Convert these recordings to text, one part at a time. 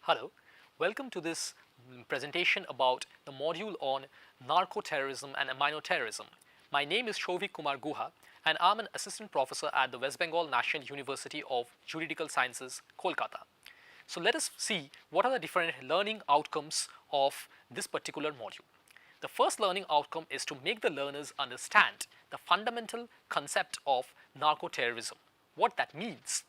Hello, welcome to this presentation about the module on narco terrorism and amino terrorism. My name is Shovik Kumar Guha and I'm an assistant professor at the West Bengal National University of Juridical Sciences, Kolkata. So let us see what are the different learning outcomes of this particular module. The first learning outcome is to make the learners understand the fundamental concept of narco terrorism, what that means.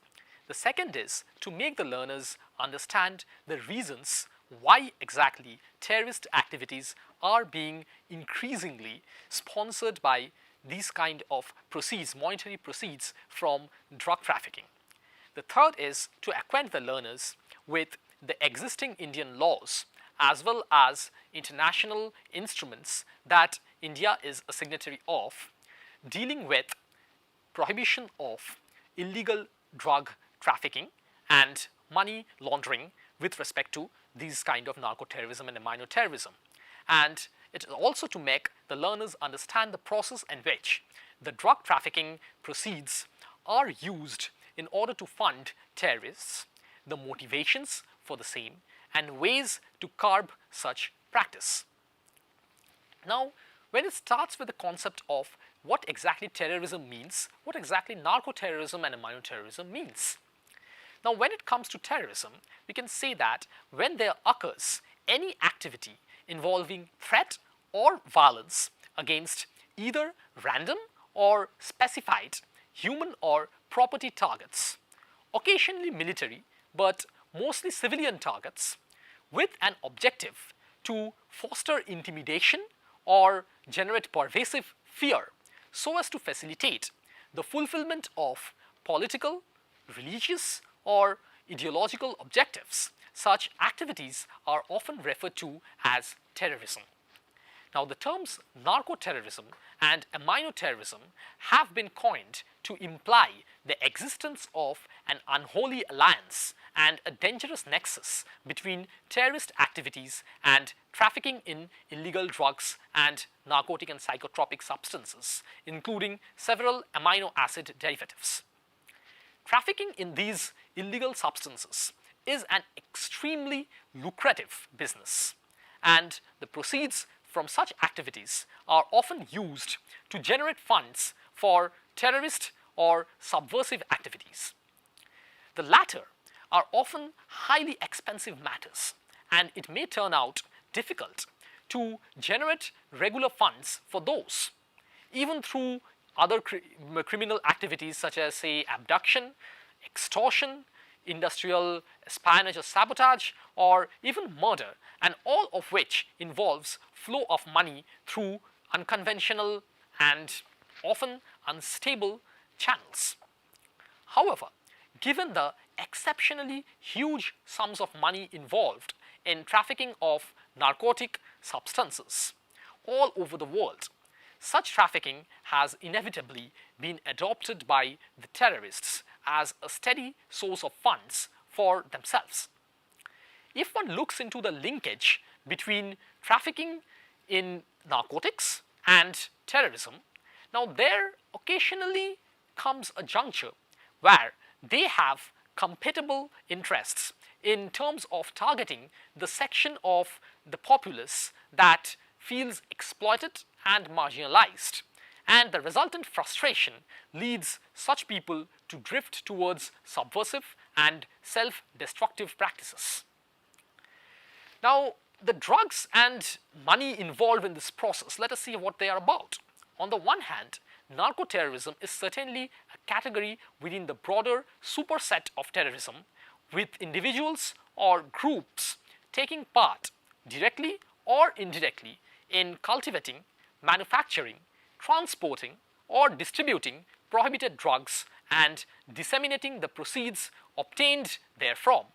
The second is to make the learners understand the reasons why exactly terrorist activities are being increasingly sponsored by these kind of proceeds, monetary proceeds from drug trafficking. The third is to acquaint the learners with the existing Indian laws as well as international instruments that India is a signatory of, dealing with prohibition of illegal drug trafficking and money laundering with respect to these kind of narco terrorism and amino terrorism. And it is also to make the learners understand the process in which the drug trafficking proceeds are used in order to fund terrorists, the motivations for the same, and ways to curb such practice. Now, when it starts with the concept of what exactly terrorism means, what exactly narco terrorism and amino terrorism means. Now, when it comes to terrorism, we can say that when there occurs any activity involving threat or violence against either random or specified human or property targets, occasionally military but mostly civilian targets, with an objective to foster intimidation or generate pervasive fear so as to facilitate the fulfillment of political, religious, or ideological objectives, such activities are often referred to as terrorism. Now, the terms narco-terrorism and amino-terrorism have been coined to imply the existence of an unholy alliance and a dangerous nexus between terrorist activities and trafficking in illegal drugs and narcotic and psychotropic substances, including several amino acid derivatives. Trafficking in these illegal substances is an extremely lucrative business, and the proceeds from such activities are often used to generate funds for terrorist or subversive activities. The latter are often highly expensive matters, and it may turn out difficult to generate regular funds for those, even through other criminal activities such as, say, abduction, extortion, industrial espionage or sabotage, or even murder, and all of which involves flow of money through unconventional and often unstable channels. However, given the exceptionally huge sums of money involved in trafficking of narcotic substances all over the world, such trafficking has inevitably been adopted by the terrorists as a steady source of funds for themselves. If one looks into the linkage between trafficking in narcotics and terrorism, now there occasionally comes a juncture where they have compatible interests in terms of targeting the section of the populace that feels exploited and marginalized, and the resultant frustration leads such people to drift towards subversive and self-destructive practices. Now, the drugs and money involved in this process, let us see what they are about. On the one hand, narco-terrorism is certainly a category within the broader superset of terrorism, with individuals or groups taking part directly or indirectly in cultivating, manufacturing, transporting, or distributing prohibited drugs and disseminating the proceeds obtained therefrom.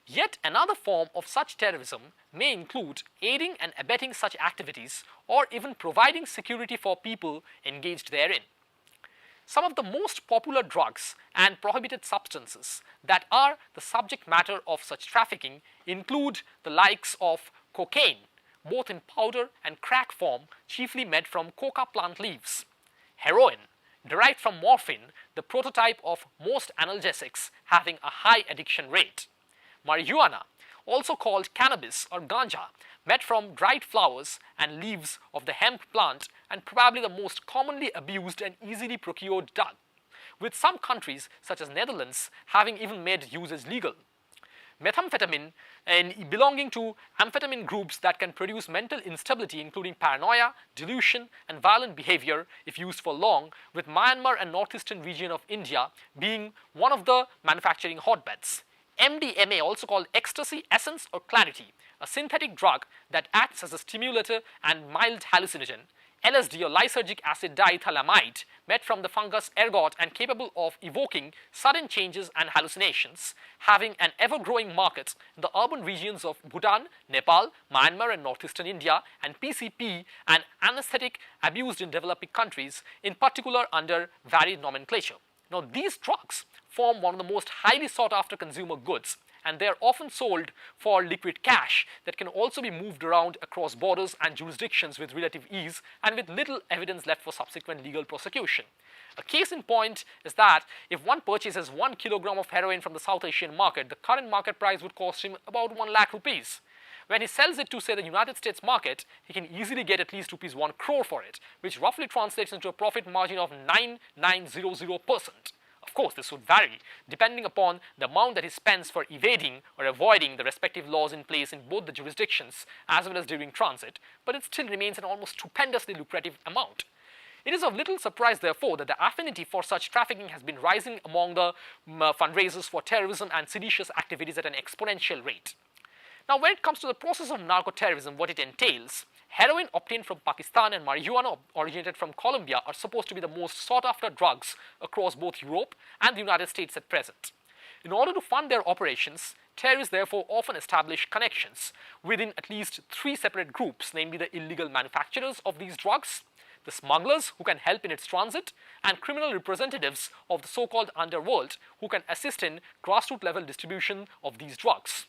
Yet another form of such terrorism may include aiding and abetting such activities or even providing security for people engaged therein. Some of the most popular drugs and prohibited substances that are the subject matter of such trafficking include the likes of cocaine, both in powder and crack form, chiefly made from coca plant leaves; heroin, derived from morphine, the prototype of most analgesics having a high addiction rate; marijuana, also called cannabis or ganja, made from dried flowers and leaves of the hemp plant, and probably the most commonly abused and easily procured drug, with some countries such as Netherlands having even made usage legal. Methamphetamine and belonging to amphetamine groups that can produce mental instability, including paranoia, delusion, and violent behavior if used for long, with Myanmar and northeastern region of India being one of the manufacturing hotbeds. MDMA, also called ecstasy, essence, or clarity, a synthetic drug that acts as a stimulator and mild hallucinogen. LSD or lysergic acid diethylamide, made from the fungus ergot and capable of evoking sudden changes and hallucinations, having an ever-growing market in the urban regions of Bhutan, Nepal, Myanmar and northeastern India, and PCP, an anesthetic abused in developing countries, in particular under varied nomenclature. Now, these drugs form one of the most highly sought-after consumer goods, and they are often sold for liquid cash that can also be moved around across borders and jurisdictions with relative ease and with little evidence left for subsequent legal prosecution. A case in point is that if one purchases 1 kilogram of heroin from the South Asian market, the current market price would cost him about 1 lakh rupees. When he sells it to, say, the United States market, he can easily get at least rupees 1 crore for it, which roughly translates into a profit margin of 9900%. Of course, this would vary depending upon the amount that he spends for evading or avoiding the respective laws in place in both the jurisdictions as well as during transit, but it still remains an almost stupendously lucrative amount. It is of little surprise, therefore, that the affinity for such trafficking has been rising among the fundraisers for terrorism and seditious activities at an exponential rate. Now, when it comes to the process of narco-terrorism, what it entails, heroin obtained from Pakistan and marijuana originated from Colombia are supposed to be the most sought-after drugs across both Europe and the United States at present. In order to fund their operations, terrorists therefore often establish connections within at least 3 separate groups, namely the illegal manufacturers of these drugs, the smugglers who can help in its transit, and criminal representatives of the so-called underworld who can assist in grassroots level distribution of these drugs.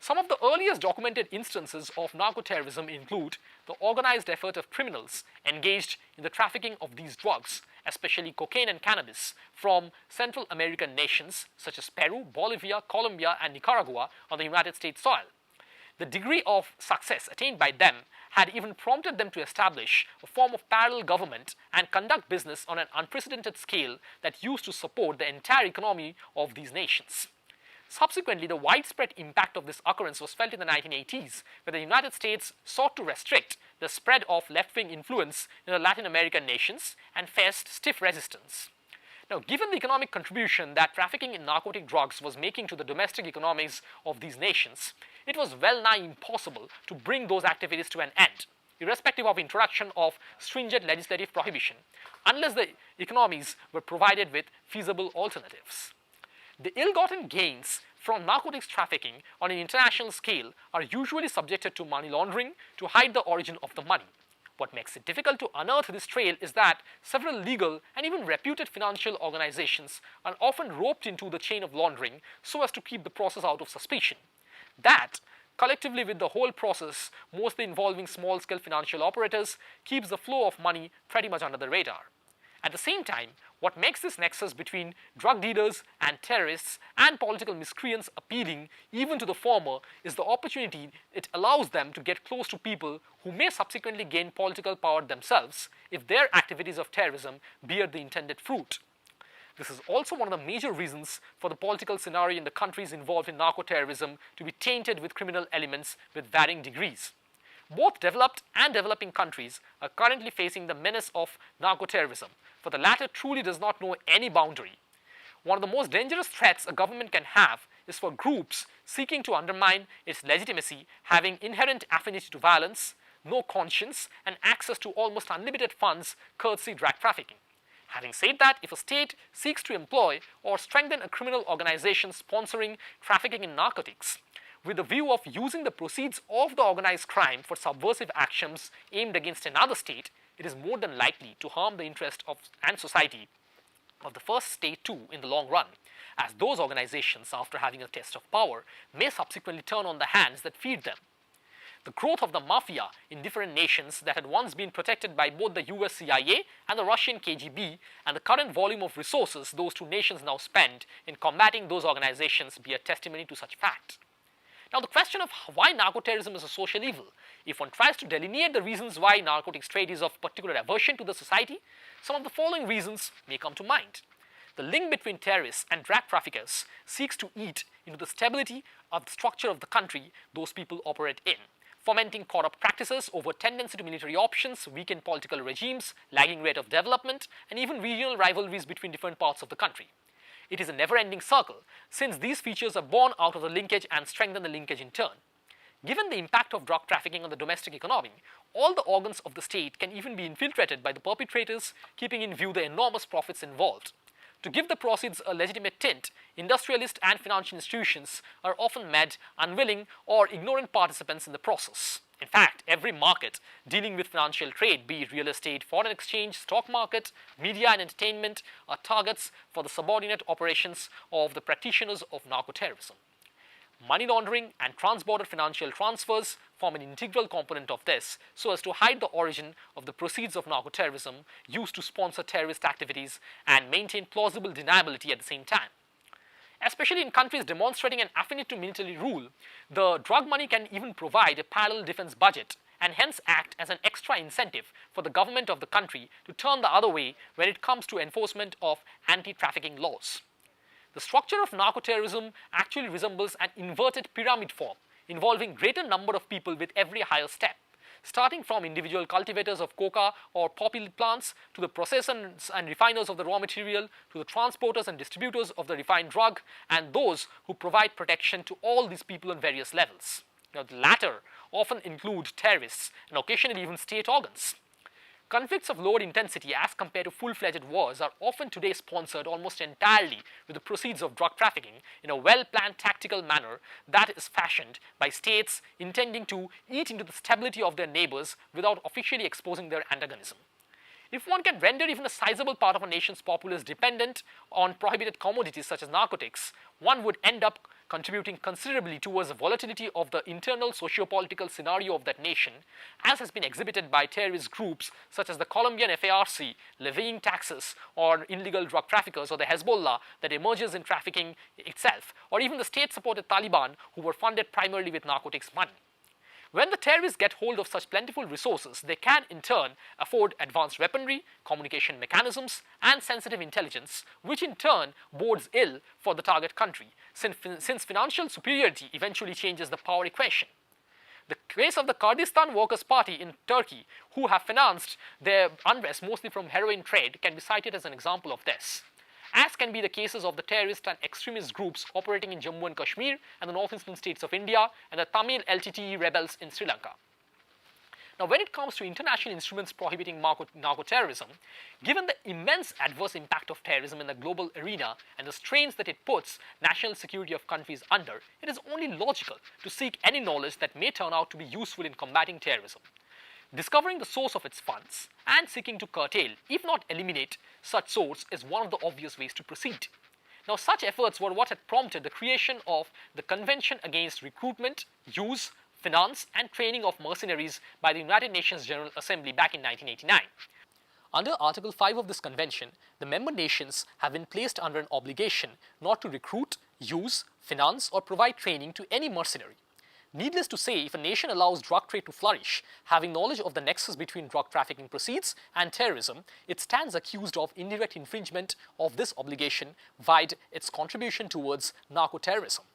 Some of the earliest documented instances of narco-terrorism include the organized effort of criminals engaged in the trafficking of these drugs, especially cocaine and cannabis, from Central American nations such as Peru, Bolivia, Colombia, and Nicaragua on the United States soil. The degree of success attained by them had even prompted them to establish a form of parallel government and conduct business on an unprecedented scale that used to support the entire economy of these nations. Subsequently, the widespread impact of this occurrence was felt in the 1980s, where the United States sought to restrict the spread of left-wing influence in the Latin American nations and faced stiff resistance. Now, given the economic contribution that trafficking in narcotic drugs was making to the domestic economies of these nations, it was well nigh impossible to bring those activities to an end, irrespective of introduction of stringent legislative prohibition, unless the economies were provided with feasible alternatives. The ill-gotten gains from narcotics trafficking on an international scale are usually subjected to money laundering to hide the origin of the money. What makes it difficult to unearth this trail is that several legal and even reputed financial organizations are often roped into the chain of laundering so as to keep the process out of suspicion. That, collectively with the whole process, mostly involving small-scale financial operators, keeps the flow of money pretty much under the radar. At the same time, what makes this nexus between drug dealers and terrorists and political miscreants appealing even to the former is the opportunity it allows them to get close to people who may subsequently gain political power themselves if their activities of terrorism bear the intended fruit. This is also one of the major reasons for the political scenario in the countries involved in narco-terrorism to be tainted with criminal elements with varying degrees. Both developed and developing countries are currently facing the menace of narco-terrorism, for the latter truly does not know any boundary. One of the most dangerous threats a government can have is for groups seeking to undermine its legitimacy, having inherent affinity to violence, no conscience, and access to almost unlimited funds courtesy drug trafficking. Having said that, if a state seeks to employ or strengthen a criminal organization sponsoring trafficking in narcotics, with the view of using the proceeds of the organized crime for subversive actions aimed against another state, it is more than likely to harm the interest of and society of the first state too in the long run, as those organizations, after having a taste of power, may subsequently turn on the hands that feed them. The growth of the mafia in different nations that had once been protected by both the US CIA and the Russian KGB, and the current volume of resources those two nations now spend in combating those organizations, be a testimony to such fact. Now, the question of why narco-terrorism is a social evil, if one tries to delineate the reasons why narcotics trade is of particular aversion to the society, some of the following reasons may come to mind. The link between terrorists and drug traffickers seeks to eat into the stability of the structure of the country those people operate in, fomenting corrupt practices over tendency to military options, weakened political regimes, lagging rate of development, and even regional rivalries between different parts of the country. It is a never-ending circle, since these features are born out of the linkage and strengthen the linkage in turn. Given the impact of drug trafficking on the domestic economy, all the organs of the state can even be infiltrated by the perpetrators, keeping in view the enormous profits involved. To give the proceeds a legitimate tint, industrialists and financial institutions are often made unwilling or ignorant participants in the process. In fact, every market dealing with financial trade, be it real estate, foreign exchange, stock market, media and entertainment, are targets for the subordinate operations of the practitioners of narco-terrorism. Money laundering and trans-border financial transfers form an integral component of this, so as to hide the origin of the proceeds of narco-terrorism used to sponsor terrorist activities and maintain plausible deniability at the same time. Especially in countries demonstrating an affinity to military rule, the drug money can even provide a parallel defense budget and hence act as an extra incentive for the government of the country to turn the other way when it comes to enforcement of anti-trafficking laws. The structure of narco-terrorism actually resembles an inverted pyramid form, involving greater number of people with every higher step, starting from individual cultivators of coca or poppy plants to the processors and refiners of the raw material, to the transporters and distributors of the refined drug, and those who provide protection to all these people on various levels. Now, the latter often include terrorists and occasionally even state organs. Conflicts of lower intensity as compared to full-fledged wars are often today sponsored almost entirely with the proceeds of drug trafficking in a well-planned tactical manner that is fashioned by states intending to eat into the stability of their neighbors without officially exposing their antagonism. If one can render even a sizable part of a nation's populace dependent on prohibited commodities such as narcotics, one would end up contributing considerably towards the volatility of the internal socio-political scenario of that nation, as has been exhibited by terrorist groups such as the Colombian FARC levying taxes on illegal drug traffickers, or the Hezbollah that emerges in trafficking itself, or even the state-supported Taliban who were funded primarily with narcotics money. When the terrorists get hold of such plentiful resources, they can in turn afford advanced weaponry, communication mechanisms, and sensitive intelligence, which in turn bodes ill for the target country, since financial superiority eventually changes the power equation. The case of the Kurdistan Workers' Party in Turkey, who have financed their unrest mostly from heroin trade, can be cited as an example of this, as can be the cases of the terrorist and extremist groups operating in Jammu and Kashmir and the northeastern states of India and the Tamil LTTE rebels in Sri Lanka. Now, when it comes to international instruments prohibiting narco-terrorism, given the immense adverse impact of terrorism in the global arena and the strains that it puts national security of countries under, it is only logical to seek any knowledge that may turn out to be useful in combating terrorism. Discovering the source of its funds and seeking to curtail, if not eliminate, such source is one of the obvious ways to proceed. Now, such efforts were what had prompted the creation of the Convention Against Recruitment, Use, Finance and Training of Mercenaries by the United Nations General Assembly back in 1989. Under Article 5 of this convention, the member nations have been placed under an obligation not to recruit, use, finance or provide training to any mercenary. Needless to say, if a nation allows drug trade to flourish, having knowledge of the nexus between drug trafficking proceeds and terrorism, it stands accused of indirect infringement of this obligation via its contribution towards narco-terrorism.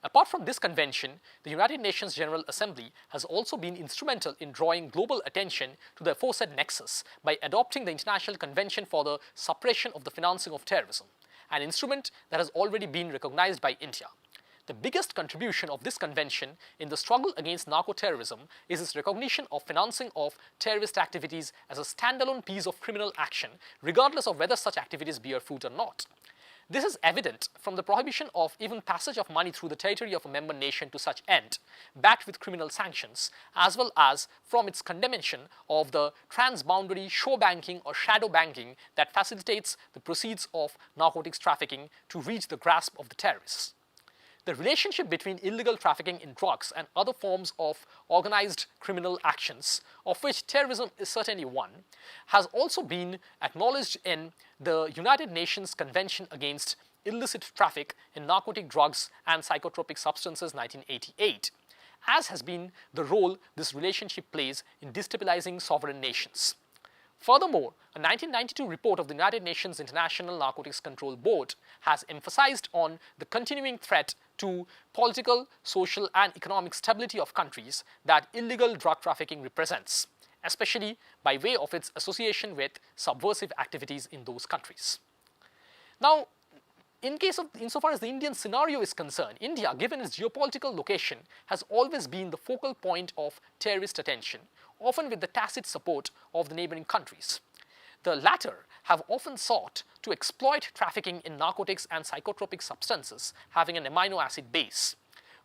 Apart from this convention, the United Nations General Assembly has also been instrumental in drawing global attention to the aforesaid nexus by adopting the International Convention for the Suppression of the Financing of Terrorism, an instrument that has already been recognized by India. The biggest contribution of this convention in the struggle against narco-terrorism is its recognition of financing of terrorist activities as a standalone piece of criminal action, regardless of whether such activities bear fruit or not. This is evident from the prohibition of even passage of money through the territory of a member nation to such end, backed with criminal sanctions, as well as from its condemnation of the transboundary show banking or shadow banking that facilitates the proceeds of narcotics trafficking to reach the grasp of the terrorists. The relationship between illegal trafficking in drugs and other forms of organized criminal actions, of which terrorism is certainly one, has also been acknowledged in the United Nations Convention Against Illicit Traffic in Narcotic Drugs and Psychotropic Substances 1988, as has been the role this relationship plays in destabilizing sovereign nations. Furthermore, a 1992 report of the United Nations International Narcotics Control Board has emphasized on the continuing threat to political, social, and economic stability of countries that illegal drug trafficking represents, especially by way of its association with subversive activities in those countries. Now, insofar as the Indian scenario is concerned, India, given its geopolitical location, has always been the focal point of terrorist attention, often with the tacit support of the neighboring countries. The latter have often sought to exploit trafficking in narcotics and psychotropic substances having an amino acid base.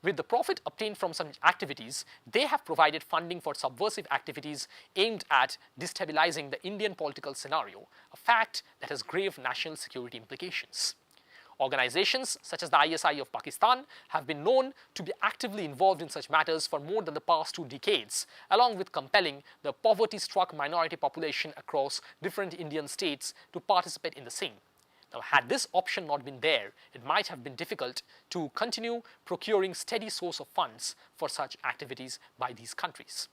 With the profit obtained from such activities, they have provided funding for subversive activities aimed at destabilizing the Indian political scenario, a fact that has grave national security implications. Organizations such as the ISI of Pakistan have been known to be actively involved in such matters for more than the past 2 decades, along with compelling the poverty-struck minority population across different Indian states to participate in the same. Now, had this option not been there, it might have been difficult to continue procuring steady source of funds for such activities by these countries.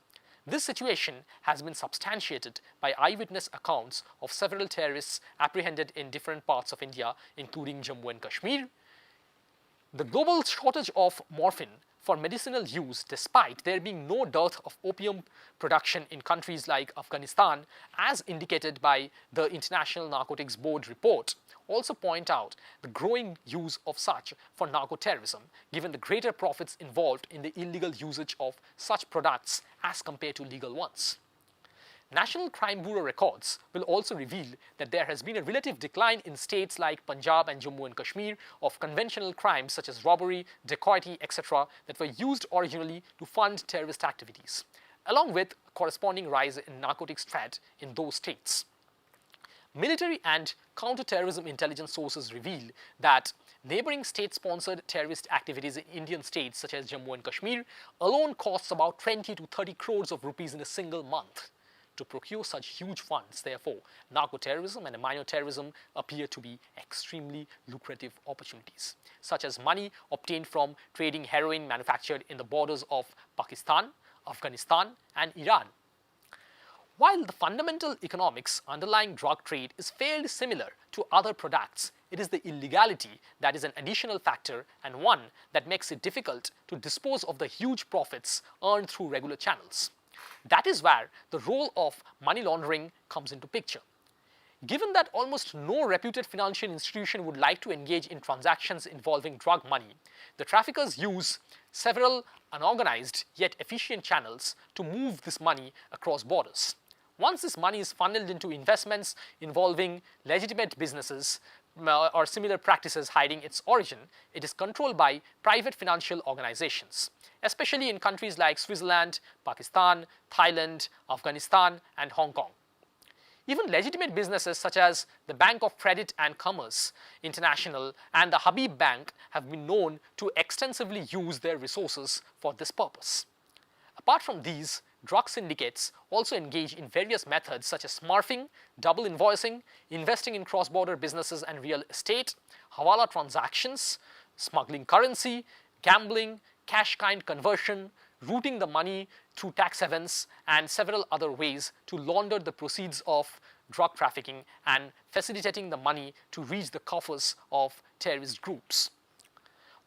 This situation has been substantiated by eyewitness accounts of several terrorists apprehended in different parts of India, including Jammu and Kashmir. The global shortage of morphine for medicinal use, despite there being no dearth of opium production in countries like Afghanistan, as indicated by the International Narcotics Board report, also point out the growing use of such for narco-terrorism, given the greater profits involved in the illegal usage of such products as compared to legal ones. National Crime Bureau records will also reveal that there has been a relative decline in states like Punjab and Jammu and Kashmir of conventional crimes such as robbery, dacoity, etc. that were used originally to fund terrorist activities, along with a corresponding rise in narcotics trade in those states. Military and counter-terrorism intelligence sources reveal that neighboring state-sponsored terrorist activities in Indian states such as Jammu and Kashmir alone costs about 20 to 30 crores of rupees in a single month. To procure such huge funds, therefore, narco-terrorism and amino-terrorism appear to be extremely lucrative opportunities, such as money obtained from trading heroin manufactured in the borders of Pakistan, Afghanistan, and Iran. While the fundamental economics underlying drug trade is fairly similar to other products, it is the illegality that is an additional factor and one that makes it difficult to dispose of the huge profits earned through regular channels. That is where the role of money laundering comes into picture. Given that almost no reputed financial institution would like to engage in transactions involving drug money, the traffickers use several unorganized yet efficient channels to move this money across borders. Once this money is funneled into investments involving legitimate businesses or similar practices hiding its origin, it is controlled by private financial organizations, especially in countries like Switzerland, Pakistan, Thailand, Afghanistan, and Hong Kong. Even legitimate businesses such as the Bank of Credit and Commerce International and the Habib Bank have been known to extensively use their resources for this purpose. Apart from these, drug syndicates also engage in various methods such as smurfing, double invoicing, investing in cross-border businesses and real estate, hawala transactions, smuggling currency, gambling, cash-kind conversion, routing the money through tax havens, and several other ways to launder the proceeds of drug trafficking and facilitating the money to reach the coffers of terrorist groups.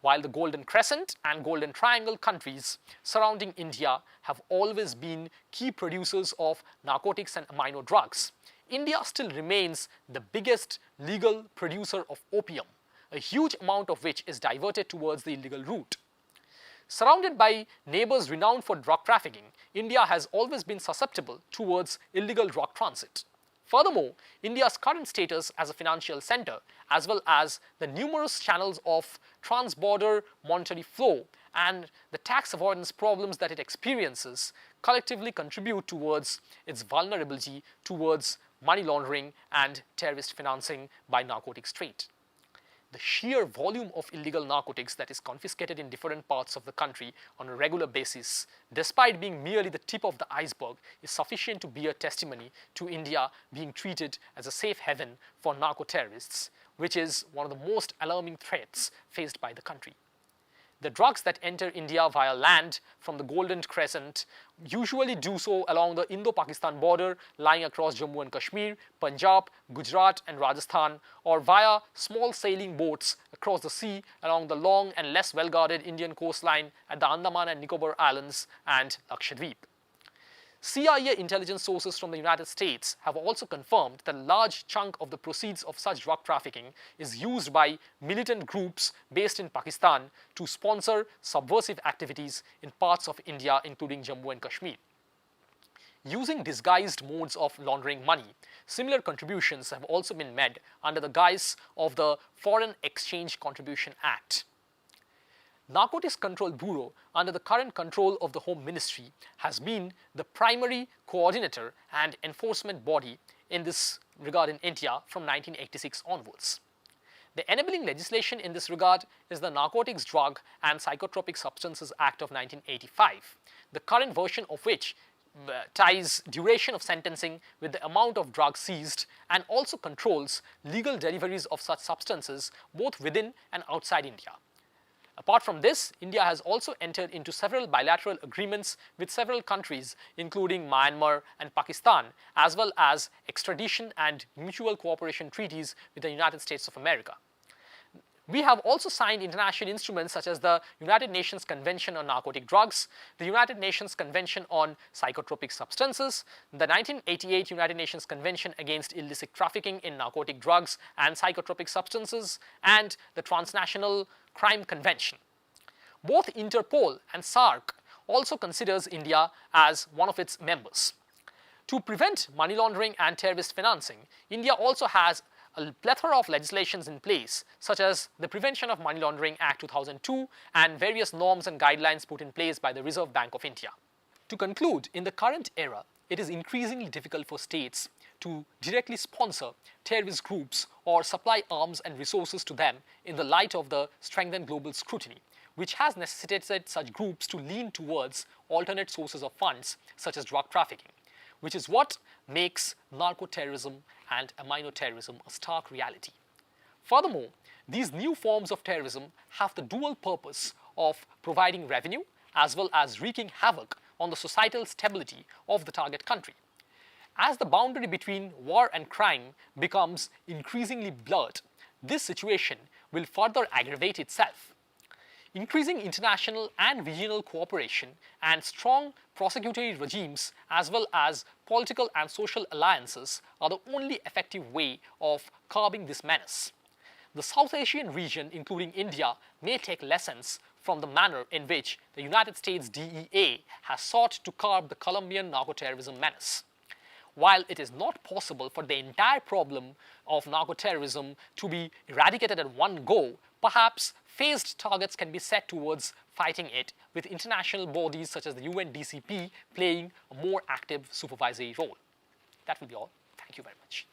While the Golden Crescent and Golden Triangle countries surrounding India have always been key producers of narcotics and amino drugs, India still remains the biggest legal producer of opium, a huge amount of which is diverted towards the illegal route. Surrounded by neighbors renowned for drug trafficking, India has always been susceptible towards illegal drug transit. Furthermore, India's current status as a financial center, as well as the numerous channels of trans-border monetary flow and the tax avoidance problems that it experiences, collectively contribute towards its vulnerability towards money laundering and terrorist financing by narcotics trade. the sheer volume of illegal narcotics that is confiscated in different parts of the country on a regular basis, despite being merely the tip of the iceberg, is sufficient to bear testimony to India being treated as a safe haven for narco-terrorists, which is one of the most alarming threats faced by the country. The drugs that enter India via land from the Golden Crescent usually do so along the Indo-Pakistan border lying across Jammu and Kashmir, Punjab, Gujarat and Rajasthan, or via small sailing boats across the sea along the long and less well-guarded Indian coastline at the Andaman and Nicobar Islands and Lakshadweep. CIA intelligence sources from the United States have also confirmed that a large chunk of the proceeds of such drug trafficking is used by militant groups based in Pakistan to sponsor subversive activities in parts of India, including Jammu and Kashmir. Using disguised modes of laundering money, similar contributions have also been made under the guise of the Foreign Exchange Contribution Act. Narcotics Control Bureau, under the current control of the Home Ministry, has been the primary coordinator and enforcement body in this regard in India from 1986 onwards. The enabling legislation in this regard is the Narcotics, Drug and Psychotropic Substances Act of 1985, the current version of which ties duration of sentencing with the amount of drugs seized and also controls legal deliveries of such substances both within and outside India. Apart from this, India has also entered into several bilateral agreements with several countries, including Myanmar and Pakistan, as well as extradition and mutual cooperation treaties with the United States of America. We have also signed international instruments such as the United Nations Convention on Narcotic Drugs, the United Nations Convention on Psychotropic Substances, the 1988 United Nations Convention against Illicit Trafficking in Narcotic Drugs and Psychotropic Substances, and the Transnational Crime Convention. Both Interpol and SAARC also considers India as one of its members. To prevent money laundering and terrorist financing, India also has a plethora of legislations in place, such as the Prevention of Money Laundering Act 2002 and various norms and guidelines put in place by the Reserve Bank of India. To conclude, in the current era, it is increasingly difficult for states to directly sponsor terrorist groups or supply arms and resources to them in the light of the strengthened global scrutiny, which has necessitated such groups to lean towards alternate sources of funds such as drug trafficking, which is what makes narco-terrorism and amino-terrorism a stark reality. Furthermore, these new forms of terrorism have the dual purpose of providing revenue as well as wreaking havoc on the societal stability of the target country. As the boundary between war and crime becomes increasingly blurred, this situation will further aggravate itself. Increasing international and regional cooperation and strong prosecutory regimes as well as political and social alliances are the only effective way of curbing this menace. The South Asian region, including India, may take lessons from the manner in which the United States DEA has sought to curb the Colombian narco-terrorism menace. While it is not possible for the entire problem of narco-terrorism to be eradicated at one go, perhaps phased targets can be set towards fighting it, with international bodies such as the UNDCP playing a more active supervisory role. That will be all. Thank you very much.